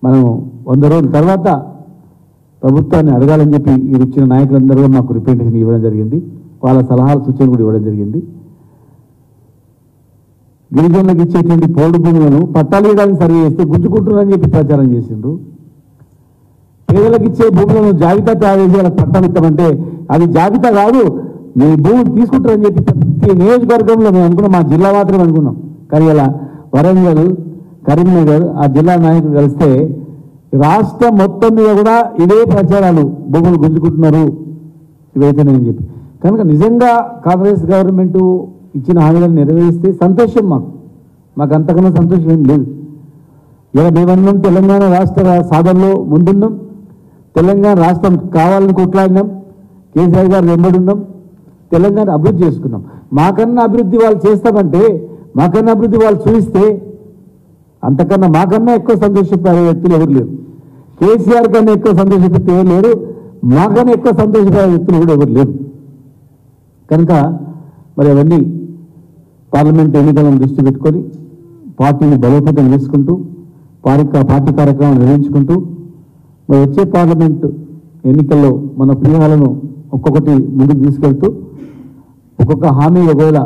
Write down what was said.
మనం 100 రోజుల తర్వాత ప్రభుత్వాన్ని అడగాలని చెప్పి ఈ వచ్చిన నాయకులందరూ మాకు రిప్రజెంటేషన్ ఇవ్వడం జరిగింది. వాళ్ళ సలహాలు సూచనలు కూడా ఇవ్వడం జరిగింది. గిరిజనులకు ఇచ్చేటువంటి పోడు భూములను పట్టాలు ఇవ్వడానికి సర్వే చేస్తే గుంజుకుంటున్నారని చెప్పి ప్రచారం చేసిండ్రు. పేదలకు ఇచ్చే భూములను జాబితా తయారు చేసి వాళ్ళకి పట్టాలు ఇస్తామంటే అది జాబితా కాదు, మీ భూములు తీసుకుంటారని చెప్పి ప్రతి నియోజకవర్గంలో మేము అనుకున్నాం. మా జిల్లా మాత్రమే అనుకున్నాం. కానీ ఇలా వరంగల్, కరీంనగర్ ఆ జిల్లా నాయకులు కలిస్తే రాష్ట్రం మొత్తం మీద కూడా ఇదే ప్రచారాలు, భూములు గుంజుకుంటున్నారు ఇవైతేనని చెప్పి. కనుక నిజంగా కాంగ్రెస్ గవర్నమెంట్ ఇచ్చిన హామీలను నెరవేరిస్తే సంతోషం. మాకు అంతకన్నా సంతోషం ఏం లేదు. ఇలా మేమన్నాం తెలంగాణ రాష్ట్ర సాధనలో ముందున్నాం, తెలంగాణ రాష్ట్రం కావాలని కొట్లాడినాం, కేసీఆర్ గారు వెంబడున్నాం, తెలంగాణ అభివృద్ధి చేసుకున్నాం. మాకన్నా అభివృద్ధి వాళ్ళు చేస్తామంటే, మాకన్నా అభివృద్ధి వాళ్ళు చూపిస్తే అంతకన్నా మాకన్నా ఎక్కువ సంతోషపడే వ్యక్తులు ఎవరు లేరు. కేసీఆర్ కన్నా ఎక్కువ సంతోషపడే ఎవరు లేరు, మాకన్నా ఎక్కువ సంతోషపడే వ్యక్తులు కూడా ఎవరు లేరు. కనుక మరి అవన్నీ పార్లమెంట్ ఎన్నికలను దృష్టి పెట్టుకొని పార్టీని బలోపేతం చేసుకుంటూ పార్టీ కార్యక్రమాలు నిర్వహించుకుంటూ మరి వచ్చే పార్లమెంట్ ఎన్నికల్లో మన వ్యూహాలను ఒక్కొక్కటి ముందుకు తీసుకెళ్తూ ఒక్కొక్క హామీ ఒకవేళ